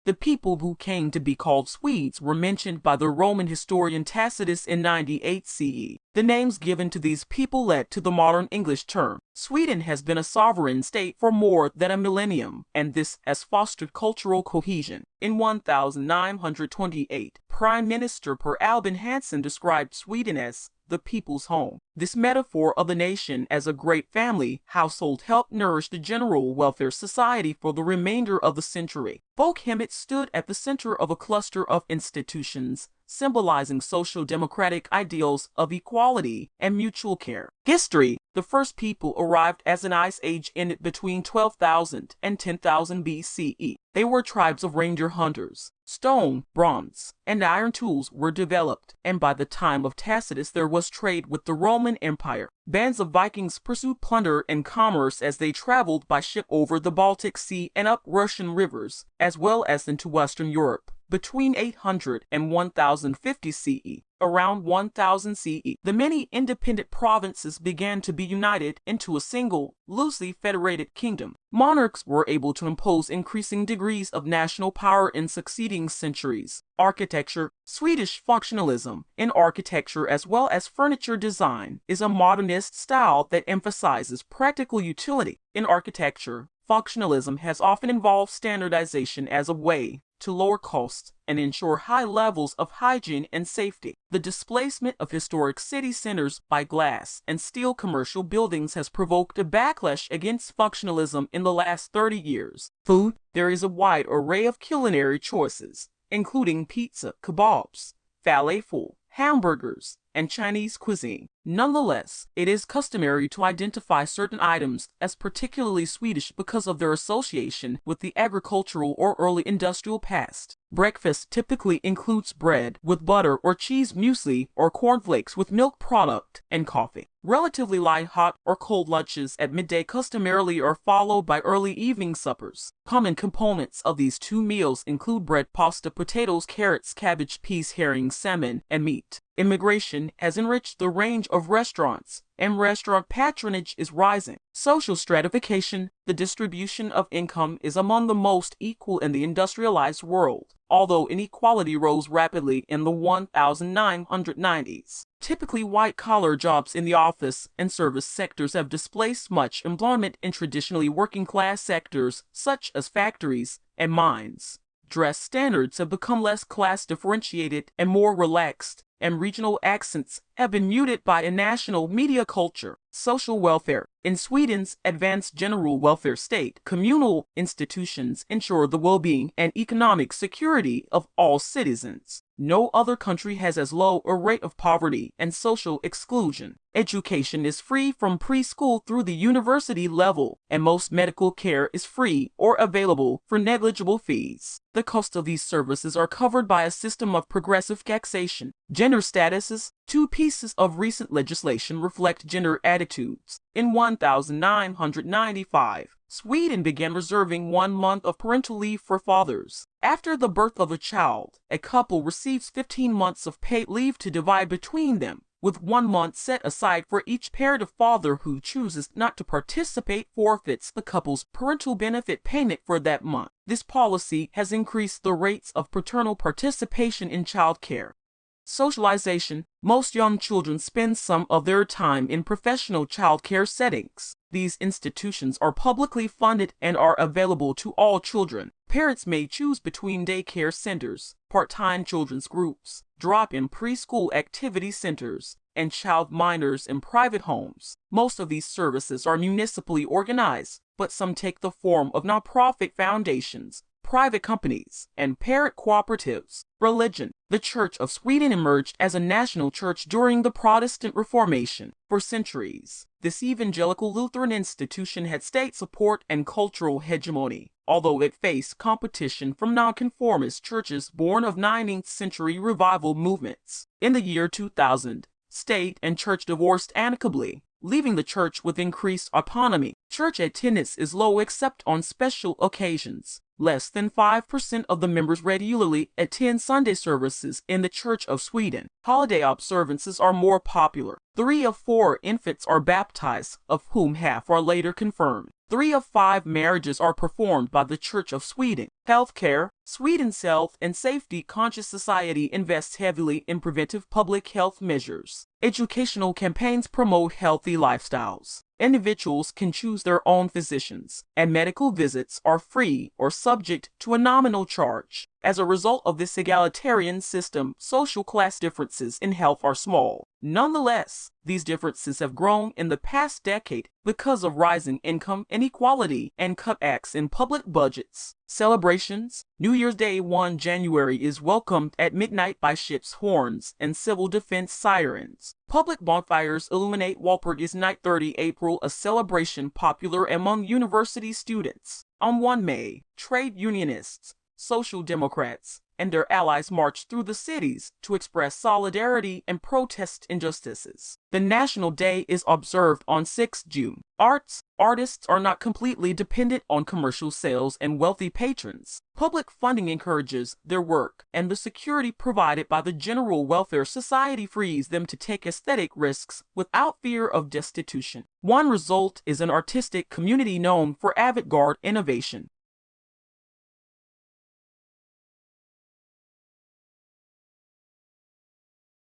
The people who came to be called Swedes were mentioned by the Roman historian Tacitus in 98 CE. The names given to these people led to the modern English term. Sweden has been a sovereign state for more than a millennium, and this has fostered cultural cohesion. In 1928, Prime Minister Per Albin Hansson described Sweden as the people's home. This metaphor of the nation as a great family household helped nourish the general welfare society for the remainder of the century. Folkhemmet stood at the center of a cluster of institutions, symbolizing social democratic ideals of equality and mutual care. History: the first people arrived as an ice age ended between 12,000 and 10,000 BCE. They were tribes of reindeer hunters. Stone, bronze, and iron tools were developed, and by the time of Tacitus there was trade with the Roman Empire. Bands of Vikings pursued plunder and commerce as they traveled by ship over the Baltic Sea and up Russian rivers, as well as into Western Europe. Between 800 and 1050 CE, around 1000 CE, the many independent provinces began to be united into a single, loosely federated kingdom. Monarchs were able to impose increasing degrees of national power in succeeding centuries. Architecture: Swedish functionalism in architecture as well as furniture design is a modernist style that emphasizes practical utility. In architecture, functionalism has often involved standardization as a way to lower costs and ensure high levels of hygiene and safety. The displacement of historic city centers by glass and steel commercial buildings has provoked a backlash against functionalism in the last 30 years. Food: there is a wide array of culinary choices, including pizza, kebabs, falafel, hamburgers, and Chinese cuisine. Nonetheless, it is customary to identify certain items as particularly Swedish because of their association with the agricultural or early industrial past. Breakfast typically includes bread with butter or cheese, muesli or cornflakes with milk product, and coffee. Relatively light hot or cold lunches at midday customarily are followed by early evening suppers. Common components of these two meals include bread, pasta, potatoes, carrots, cabbage, peas, herring, salmon, and meat. Immigration has enriched the range of restaurants, and restaurant patronage is rising. Social stratification: the distribution of income is among the most equal in the industrialized world, although inequality rose rapidly in the 1990s. Typically white-collar jobs in the office and service sectors have displaced much employment in traditionally working-class sectors such as factories and mines. Dress standards have become less class-differentiated and more relaxed, and regional accents have been muted by a national media culture. Social welfare: in Sweden's advanced general welfare state, communal institutions ensure the well-being and economic security of all citizens. No other country has as low a rate of poverty and social exclusion. Education is free from preschool through the university level, and most medical care is free or available for negligible fees. The cost of these services are covered by a system of progressive taxation. Gender statuses: two pieces of recent legislation reflect gender attitudes. In 1995, Sweden began reserving 1 month of parental leave for fathers. After the birth of a child, a couple receives 15 months of paid leave to divide between them, with 1 month set aside for each parent. A father who chooses not to participate forfeits the couple's parental benefit payment for that month. This policy has increased the rates of paternal participation in child care. Socialization: most young children spend some of their time in professional childcare settings. These institutions are publicly funded and are available to all children. Parents may choose between daycare centers, part-time children's groups, drop-in preschool activity centers, and child minders in private homes. Most of these services are municipally organized, but some take the form of nonprofit foundations, private companies, and parent cooperatives. Religion: the Church of Sweden emerged as a national church during the Protestant Reformation. For centuries, this evangelical Lutheran institution had state support and cultural hegemony, although it faced competition from nonconformist churches born of 19th century revival movements. In the year 2000, state and church divorced amicably, leaving the church with increased autonomy. Church attendance is low except on special occasions. Less than 5% of the members regularly attend Sunday services in the Church of Sweden. Holiday observances are more popular. 3 of 4 infants are baptized, of whom half are later confirmed. 3 of 5 marriages are performed by the Church of Sweden. Healthcare: Sweden's health and safety-conscious society invests heavily in preventive public health measures. Educational campaigns promote healthy lifestyles. Individuals can choose their own physicians, and medical visits are free or subject to a nominal charge. As a result of this egalitarian system, social class differences in health are small. Nonetheless, these differences have grown in the past decade because of rising income inequality and cutbacks in public budgets. Celebrations. New Year's Day 1 January is welcomed at midnight by ships' horns and civil defense sirens. Public bonfires illuminate Walpurgis Night. 30 April, a celebration popular among university students. On 1 May, trade unionists, social democrats, and their allies marched through the cities to express solidarity and protest injustices. The National Day is observed on 6 June. Artists are not completely dependent on commercial sales and wealthy patrons. Public funding encourages their work, and the security provided by the General Welfare Society frees them to take aesthetic risks without fear of destitution. One result is an artistic community known for avant-garde innovation.